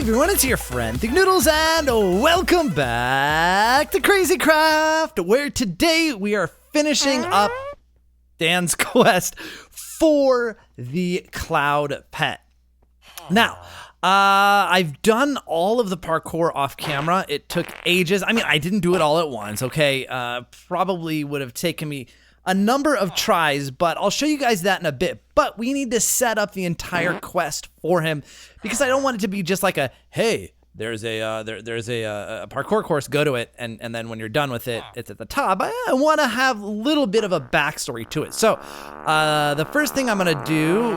everyone, it's your friend Thinknoodles, and welcome back to Crazy Craft, where today we are finishing up Dan's quest for the cloud pet. Now, I've done all of the parkour off camera. It took ages. I mean, I didn't do it all at once, okay? Probably would have taken me a number of tries, but I'll show you guys that in a bit. But we need to set up the entire quest for him because I don't want it to be just like a, hey, there's a parkour course, go to it, and then when you're done with it, it's at the top. I want to have a little bit of a backstory to it. So the first thing I'm gonna do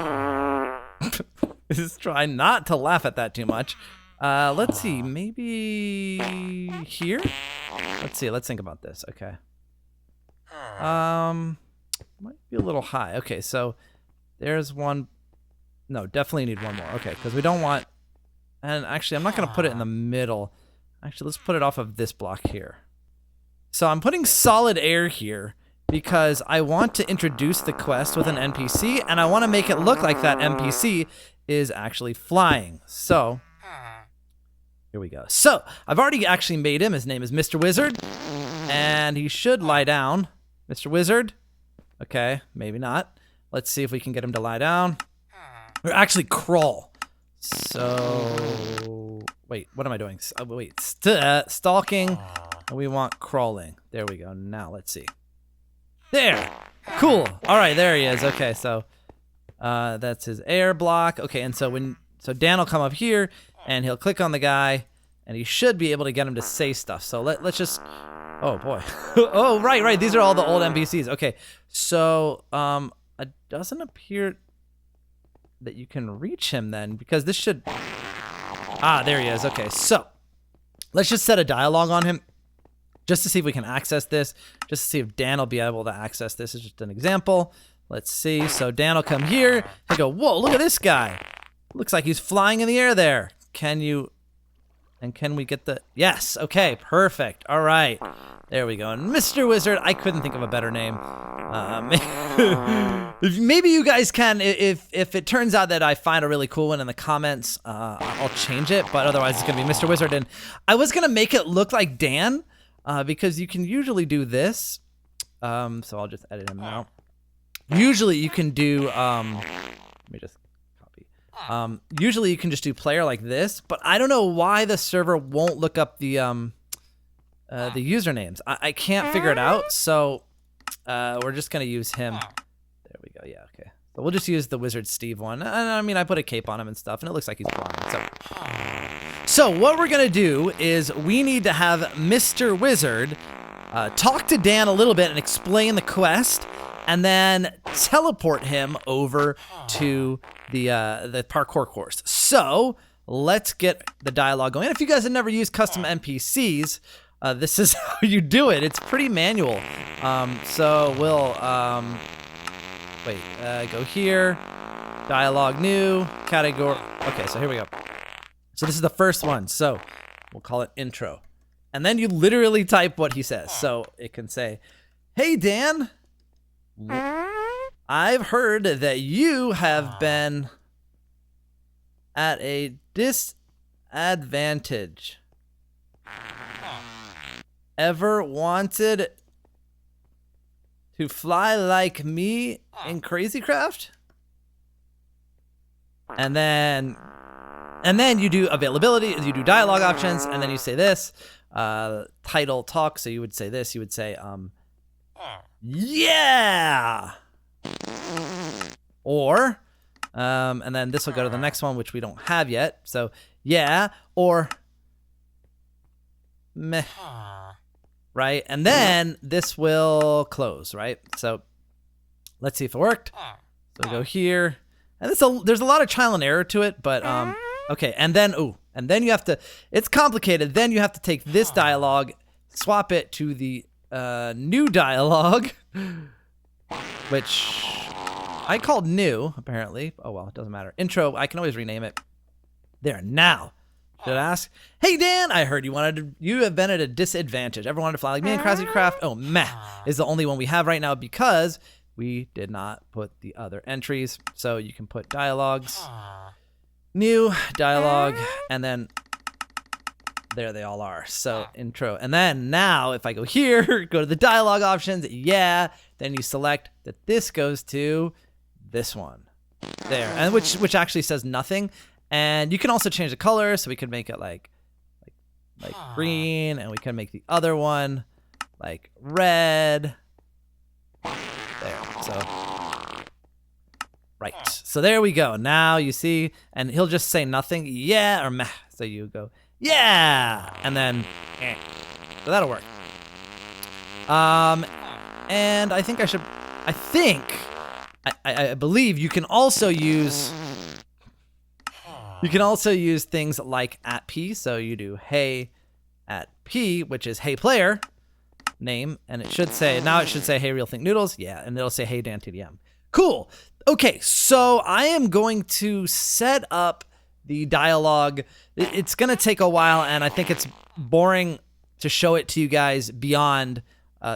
is try not to laugh at that too much. Let's see, maybe here? Let's see, let's think about this, okay. Might be a little high. Okay, so there's one. No, definitely need one more. Okay, because we don't want, and actually I'm not gonna put it in the middle. Actually, let's put it off of this block here. So I'm putting solid air here because I want to introduce the quest with an NPC, and I want to make it look like that NPC is actually flying. So here we go. So I've already actually made him. His name is Mr. Wizard, and he should lie down. Mr. Wizard. Okay, maybe not. Let's see if we can get him to lie down. Or actually crawl. So, wait, what am I doing? Wait, stalking. We want crawling. There we go. Now let's see. There. Cool. All right, there he is. Okay, so that's his air block. Okay, and so Dan will come up here and he'll click on the guy and he should be able to get him to say stuff. So let's just. Oh boy. Oh, right. These are all the old NPCs. Okay, so it doesn't appear that you can reach him then because this should. Ah, there he is. Okay, so let's just set a dialogue on him just to see if we can access this. Just to see if Dan will be able to access this. It's just an example. Let's see. So Dan will come here. He'll go, whoa, look at this guy. Looks like he's flying in the air there. Can you? And can we get the... Yes, okay, perfect. All right, there we go. And Mr. Wizard, I couldn't think of a better name. Maybe you guys can. If it turns out that I find a really cool one in the comments, I'll change it. But otherwise, it's going to be Mr. Wizard. And I was going to make it look like Dan because you can usually do this. So I'll just edit him out. Usually you can do... let me just... Usually you can just do player like this, but I don't know why the server won't look up the usernames. I can't figure it out, so we're just gonna use him. There we go. Yeah, okay. So we'll just use the Wizard Steve one. And I mean, I put a cape on him and stuff, and it looks like he's flying. So what we're gonna do is we need to have Mr. Wizard talk to Dan a little bit and explain the quest, and then teleport him over to the parkour course. So let's get the dialogue going. And if you guys have never used custom NPCs, this is how you do it. It's pretty manual. So we'll go here, dialogue new, category. Okay, so here we go. So this is the first one. So we'll call it intro. And then you literally type what he says. So it can say, hey, Dan, I've heard that you have been at a disadvantage. Ever wanted to fly like me in Crazy Craft? And then you do availability, you do dialogue options, and then you say this, title talk. So you would say this, you would say, yeah. Or, and then this will go to the next one, which we don't have yet. So, yeah, or meh, right? And then this will close, right? So, let's see if it worked. So we go here, and there's a lot of trial and error to it, but okay. And then you have to. It's complicated. Then you have to take this dialogue, swap it to the new dialogue, which I called new, apparently. Oh, well, it doesn't matter. Intro, I can always rename it. There, now. Should I ask? Hey, Dan, I heard you have been at a disadvantage. Ever wanted to fly like me in Crazy Craft? Oh, meh, is the only one we have right now because we did not put the other entries. So you can put dialogues. new dialogue, and then there they all are. So intro. And then now if I go here, go to the dialogue options, yeah, then you select that this goes to this one there, and which actually says nothing. And you can also change the color, so we could make it like green, and we can make the other one like red. There. So right. So there we go. Now you see, and he'll just say nothing, yeah, or meh. So you go, yeah, and then, so that'll work. And I think I believe you can also use things like @p. So you do hey @p, which is hey player name, and it should say hey real Thinknoodles, yeah, and it'll say hey Dan TDM. Cool. Okay, so I am going to set up the dialogue. It's gonna take a while, and I think it's boring to show it to you guys beyond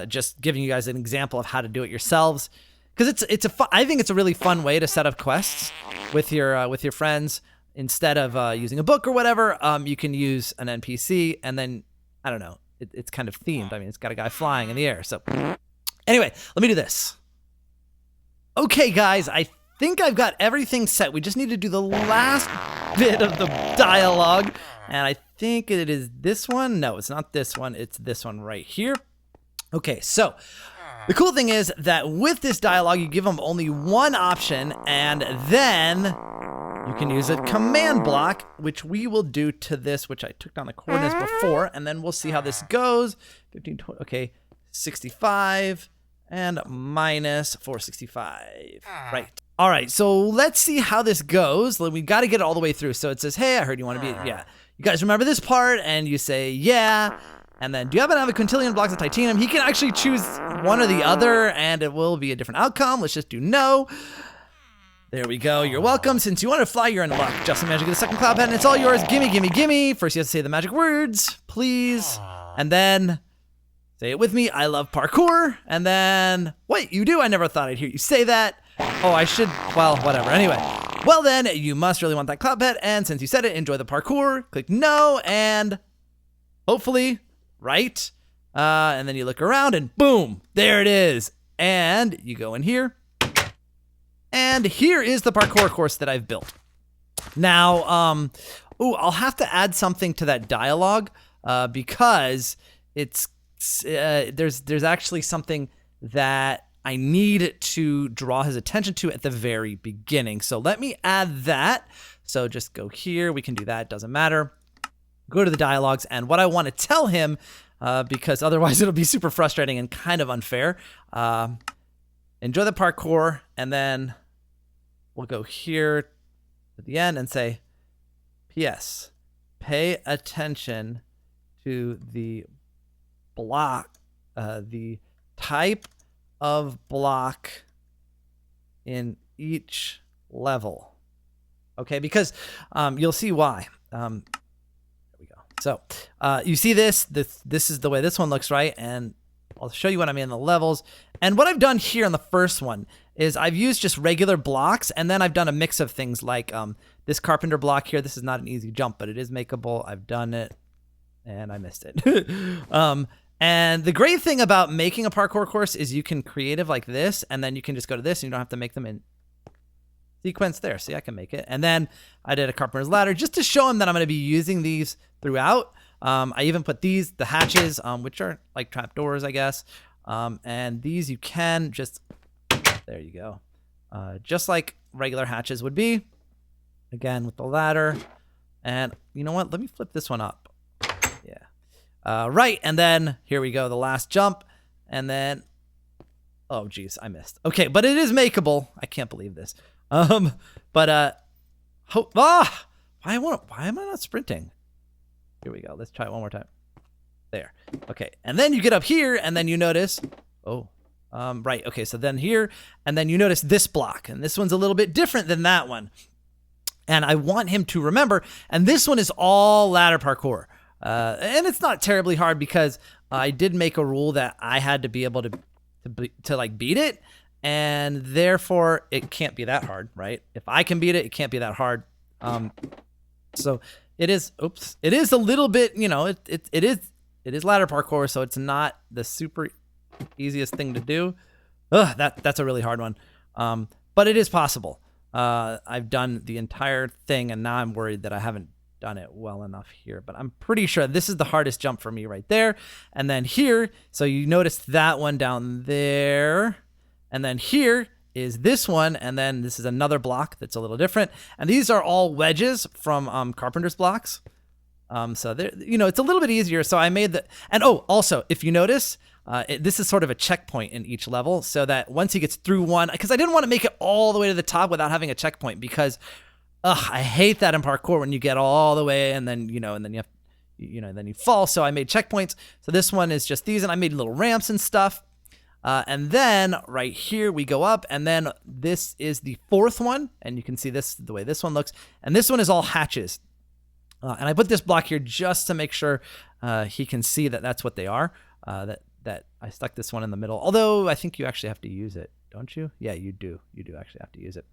just giving you guys an example of how to do it yourselves, because I think it's a really fun way to set up quests with your friends. Instead of using a book or whatever, you can use an NPC, and then I don't know, it's kind of themed. I mean, it's got a guy flying in the air. So anyway, let me do this. Okay, guys, I think I've got everything set. We just need to do the last bit of the dialogue, and I think it is this one. No, it's not this one. It's this one right here. Okay, so the cool thing is that with this dialogue, you give them only one option, and then you can use a command block, which we will do to this, which I took down the coordinates before, and then we'll see how this goes. 15, 20, okay, 65 and minus 465. Right. All right, so let's see how this goes. We got to get it all the way through. So it says, hey, I heard you want to be, yeah. You guys remember this part? And you say, yeah. And then, do you happen to have a quintillion blocks of titanium? He can actually choose one or the other, and it will be a different outcome. Let's just do no. There we go. You're welcome. Since you want to fly, you're in luck. Just magic of the second cloud pet, and it's all yours. Gimme, gimme, gimme. First, you have to say the magic words, please. And then, say it with me. I love parkour. And then, wait, you do? I never thought I'd hear you say that. Oh, I should. Well, whatever. Anyway. Well, then, you must really want that cloud pet. And since you said it, enjoy the parkour. Click no, and hopefully, right? And then you look around, and boom, there it is. And you go in here. And here is the parkour course that I've built. Now, I'll have to add something to that dialogue because there's actually something that I need to draw his attention to at the very beginning. So let me add that. So just go here. We can do that. Doesn't matter. Go to the dialogues, and what I want to tell him, because otherwise it'll be super frustrating and kind of unfair. Enjoy the parkour, and then we'll go here at the end and say, P.S. Pay attention to the block, the type of block in each level. Okay, because you'll see why. There we go. So you see this is the way this one looks, right? And I'll show you what I mean in the levels. And what I've done here on the first one is I've used just regular blocks, and then I've done a mix of things like this carpenter block here. This is not an easy jump, but it is makeable. I've done it, and I missed it. And the great thing about making a parkour course is you can creative like this, and then you can just go to this, and you don't have to make them in sequence there. See, I can make it. And then I did a carpenter's ladder just to show him that I'm going to be using these throughout. I even put the hatches, which are like trapdoors, I guess. And these you can just, there you go. Just like regular hatches would be. Again, with the ladder. And you know what? Let me flip this one up. Yeah. Right. And then here we go. The last jump. And then, oh geez, I missed. Okay. But it is makeable. I can't believe this. Why am I not sprinting? Here we go. Let's try it one more time. There. Okay. And then you get up here, and then you notice, right. Okay. So then here, and then you notice this block, and this one's a little bit different than that one. And I want him to remember, and this one is all ladder parkour. And it's not terribly hard because I did make a rule that I had to be able to like beat it, and therefore it can't be that hard, right? If I can beat it, it can't be that hard. So it is. Oops. It is a little bit. You know, it is ladder parkour, so it's not the super easiest thing to do. Ugh, that's a really hard one. But it is possible. I've done the entire thing, and now I'm worried that I haven't done it well enough here. But I'm pretty sure this is the hardest jump for me right there. And then here, so you noticed that one down there. And then here is this one, and then this is another block that's a little different. And these are all wedges from carpenter's blocks. So there, you know, it's a little bit easier. So I made the, and oh, also, if you notice, this is sort of a checkpoint in each level, so that once he gets through one, because I didn't want to make it all the way to the top without having a checkpoint, because I hate that in parkour when you get all the way and then, you know, and then you have, you know, then you fall. So I made checkpoints. So this one is just these, and I made little ramps and stuff. And then right here we go up, and then this is the fourth one, and you can see this, the way this one looks, and this one is all hatches. And I put this block here just to make sure he can see that that's what they are. That I stuck this one in the middle, although I think you actually have to use it, don't you? Yeah, you do. You do actually have to use it.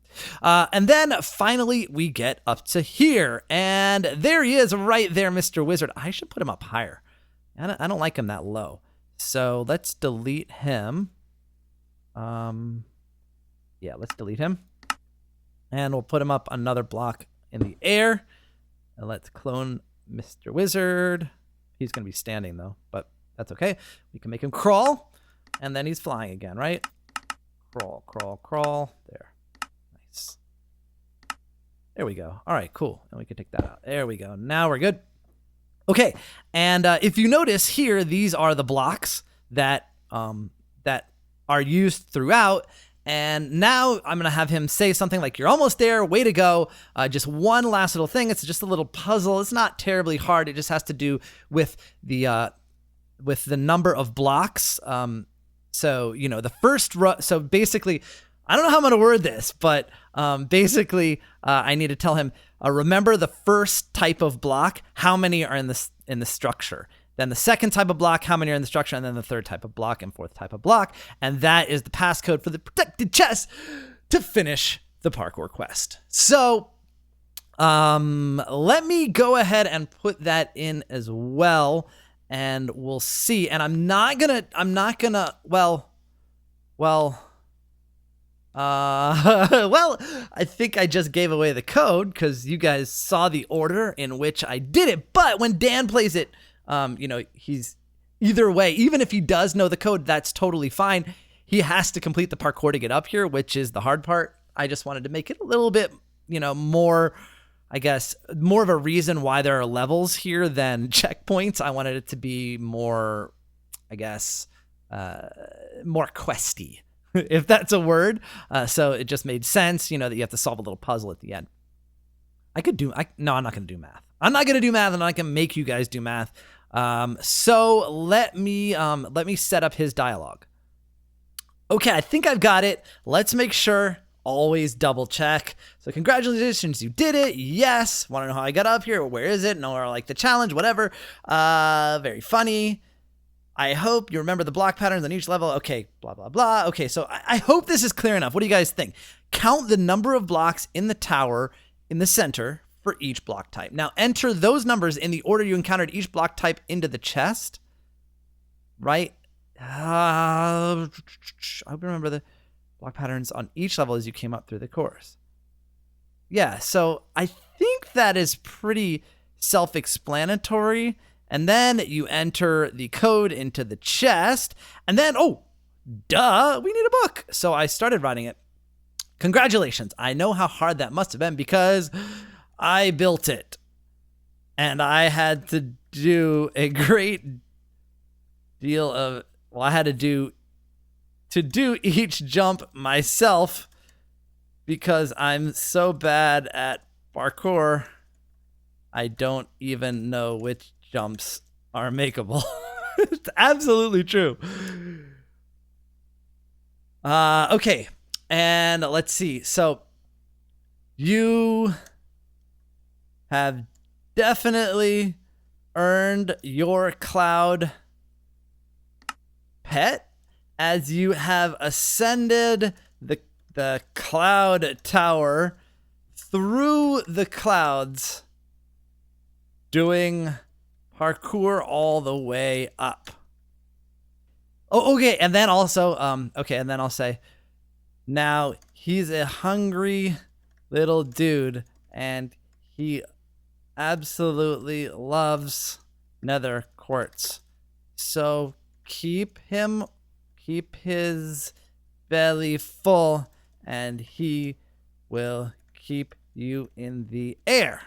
And then finally we get up to here, and there he is right there, Mr. Wizard. I should put him up higher. I don't like him that low. So let's delete him. Yeah, let's delete him. And we'll put him up another block in the air. And let's clone Mr. Wizard. He's going to be standing though, but that's okay. We can make him crawl, and then he's flying again, right? Crawl, crawl, crawl. There. Nice. There we go. All right, cool. And we can take that out. There we go. Now we're good. Okay, and if you notice here, these are the blocks that that are used throughout. And now I'm going to have him say something like, "You're almost there, way to go." Just one last little thing. It's just a little puzzle. It's not terribly hard. It just has to do with the number of blocks. So, you know, the first so basically, I don't know how I'm going to word this, but basically I need to tell him, remember the first type of block, how many are in the structure. Then the second type of block, how many are in the structure, and then the third type of block and fourth type of block. And that is the passcode for the protected chest to finish the parkour quest. So let me go ahead and put that in as well, and we'll see. And I'm not gonna, well, I think I just gave away the code because you guys saw the order in which I did it. But when Dan plays it, you know, he's either way, even if he does know the code, that's totally fine. He has to complete the parkour to get up here, which is the hard part. I just wanted to make it a little bit, you know, more, I guess, more of a reason why there are levels here than checkpoints. I wanted it to be more, I guess, more questy, if that's a word. So it just made sense, you know, that you have to solve a little puzzle at the end. No, I'm not going to do math. I'm not going to do math. I'm not going to make you guys do math. So let me set up his dialogue. Okay, I think I've got it. Let's make sure. Always double check. So congratulations, you did it. Yes. Want to know how I got up here? Where is it? No, or like the challenge, whatever. Very funny. I hope you remember the block patterns on each level. Okay, blah, blah, blah. Okay, so I hope this is clear enough. What do you guys think? Count the number of blocks in the tower in the center for each block type. Now enter those numbers in the order you encountered each block type into the chest. Right? I hope you remember the block patterns on each level as you came up through the course. Yeah, so I think that is pretty self-explanatory. And then you enter the code into the chest. And then, oh, duh, we need a book. So I started writing it. Congratulations. I know how hard that must have been because I built it. And I had to do a great deal of, well, I had to do each jump myself because I'm so bad at parkour. I don't even know which jumps are makeable. It's absolutely true. Okay. And let's see. So you have definitely earned your cloud pet as you have ascended the cloud tower through the clouds, doing parkour all the way up. Oh, okay, and then also, okay, and then I'll say, now he's a hungry little dude, and he absolutely loves nether quartz. So keep his belly full, and he will keep you in the air.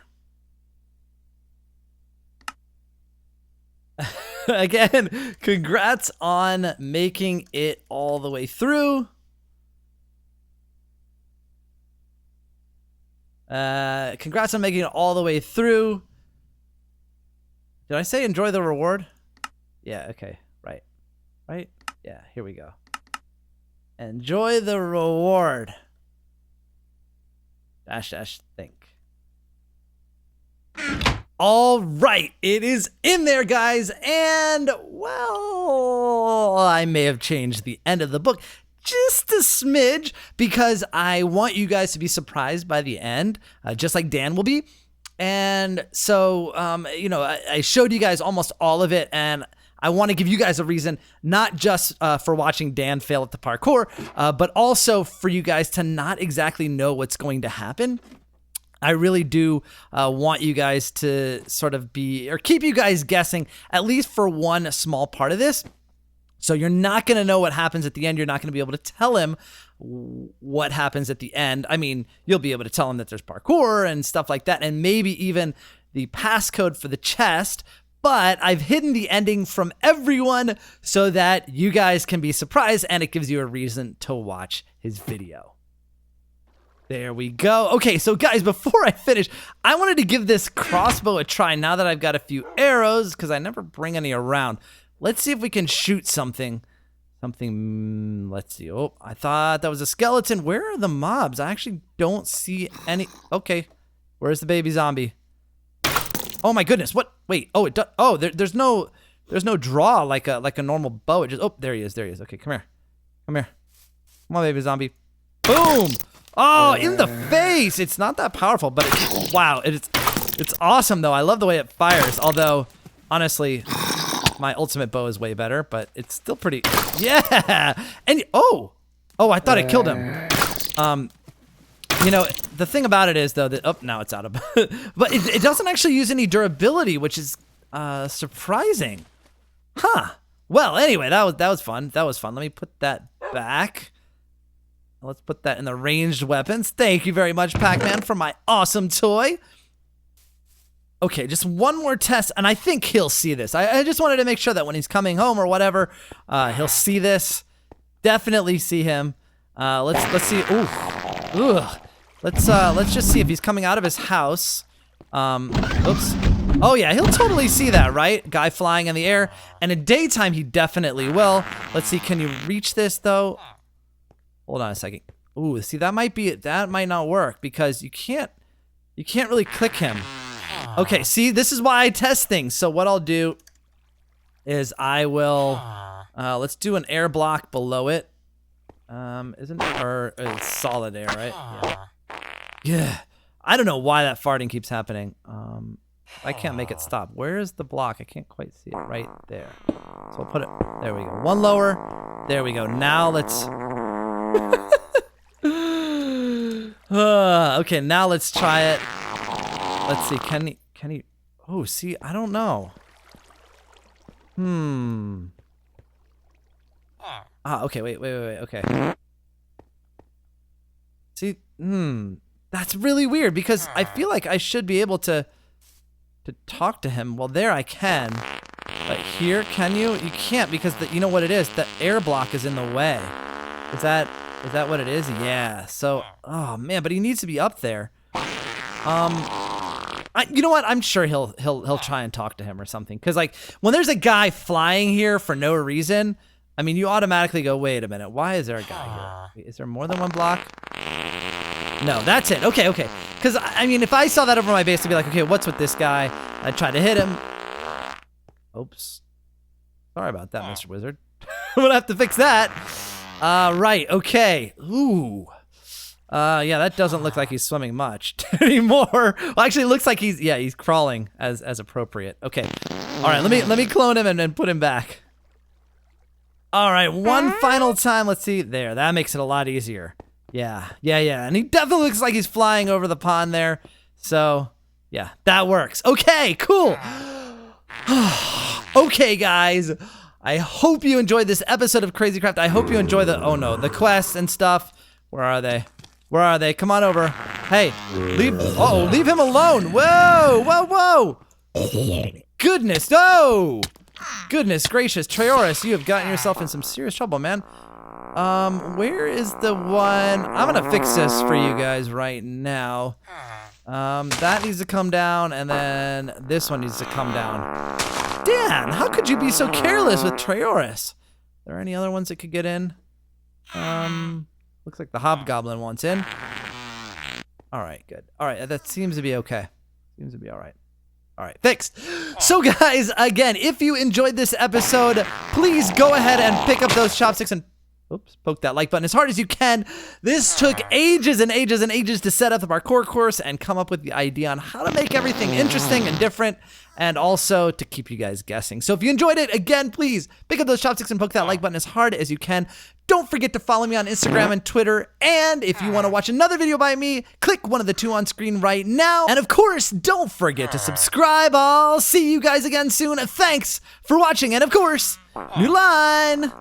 Again, congrats on making it all the way through. Congrats on making it all the way through. Did I say enjoy the reward? Yeah, okay, right. Right? Yeah, here we go. Enjoy the reward. Dash think. All right, it is in there, guys, and, well, I may have changed the end of the book just a smidge because I want you guys to be surprised by the end, just like Dan will be. And so, you know, I showed you guys almost all of it, and I want to give you guys a reason, not just for watching Dan fail at the parkour, but also for you guys to not exactly know what's going to happen. I really do want you guys to sort of be, or keep you guys guessing, at least for one small part of this. So you're not going to know what happens at the end. You're not going to be able to tell him what happens at the end. I mean, you'll be able to tell him that there's parkour and stuff like that, and maybe even the passcode for the chest. But I've hidden the ending from everyone so that you guys can be surprised, and it gives you a reason to watch his video. There we go. Okay, so guys, before I finish, I wanted to give this crossbow a try now that I've got a few arrows, because I never bring any around. Let's see if we can shoot something. Let's see. Oh, I thought that was a skeleton. Where are the mobs? I actually don't see any. Okay, where's the baby zombie? Oh my goodness, what? Wait, oh, it does. Oh, there's no draw like a normal bow. It just, oh, there he is. Okay, come here. Come on, baby zombie. Boom! Oh, in the face! It's not that powerful, but wow, it's awesome though. I love the way it fires. Although, honestly, my ultimate bow is way better, but it's still pretty. Yeah! And oh, I thought it killed him. You know, the thing about it is though that now it's out of, but it doesn't actually use any durability, which is surprising. Huh. Well, anyway, that was fun. Let me put that back. Let's put that in the ranged weapons. Thank you very much, Pac-Man, for my awesome toy. Okay, just one more test, and I think he'll see this. I just wanted to make sure that when he's coming home or whatever, he'll see this. Definitely see him. Let's see. Ooh. Let's just see if he's coming out of his house. Oops. Oh yeah, he'll totally see that, right? Guy flying in the air. And in daytime, he definitely will. Let's see, can you reach this though? Hold on a second. Ooh, see, that might not work because you can't really click him. Okay, see, this is why I test things. So what I'll do is I will, let's do an air block below it. Isn't it, or it's solid air, right? Yeah. I don't know why that farting keeps happening. I can't make it stop. Where is the block? I can't quite see it. Right there. So we'll put it, there we go. One lower. There we go. Now let's... okay, now let's try it. Let's see, can he, oh, see, I don't know. Okay, wait, okay. See, that's really weird because I feel like I should be able to talk to him. Well, there I can, but here, can you? You can't because you know what it is? The air block is in the way. Is that what it is? Yeah. So, oh man, but he needs to be up there. You know what? I'm sure he'll try and talk to him or something. Cause like when there's a guy flying here for no reason, I mean, you automatically go, wait a minute, why is there a guy here? Wait, is there more than one block? No, that's it. Okay. Cause I mean, if I saw that over my base, I'd be like, okay, what's with this guy? I'd try to hit him. Oops. Sorry about that, Mr. Wizard. I'm gonna have to fix that. Right, okay. Ooh. Yeah, that doesn't look like he's swimming much anymore. Well, actually, it looks like he's crawling as appropriate. Okay. All right, let me clone him and then put him back. All right, one final time. Let's see. There, that makes it a lot easier. Yeah. And he definitely looks like he's flying over the pond there. So, yeah, that works. Okay, cool. Okay, guys. I hope you enjoyed this episode of Crazy Craft. I hope you enjoy the quests and stuff. Where are they? Where are they? Come on over. Hey, leave him alone. Whoa. Goodness, no. Goodness gracious, Traoris, you have gotten yourself in some serious trouble, man. Where is the one? I'm gonna fix this for you guys right now. That needs to come down, and then this one needs to come down. Dan, how could you be so careless with Traoris? Are there any other ones that could get in? Looks like the Hobgoblin wants in. All right, good. All right, that seems to be okay. Seems to be all right. All right, fixed. So guys, again, if you enjoyed this episode, please go ahead and pick up those chopsticks and poke that like button as hard as you can. This took ages and ages and ages to set up the parkour course and come up with the idea on how to make everything interesting and different, and also to keep you guys guessing. So if you enjoyed it, again, please pick up those chopsticks and poke that like button as hard as you can. Don't forget to follow me on Instagram and Twitter. And if you want to watch another video by me, click one of the two on screen right now. And of course, don't forget to subscribe. I'll see you guys again soon. Thanks for watching. And of course, Noodle Line.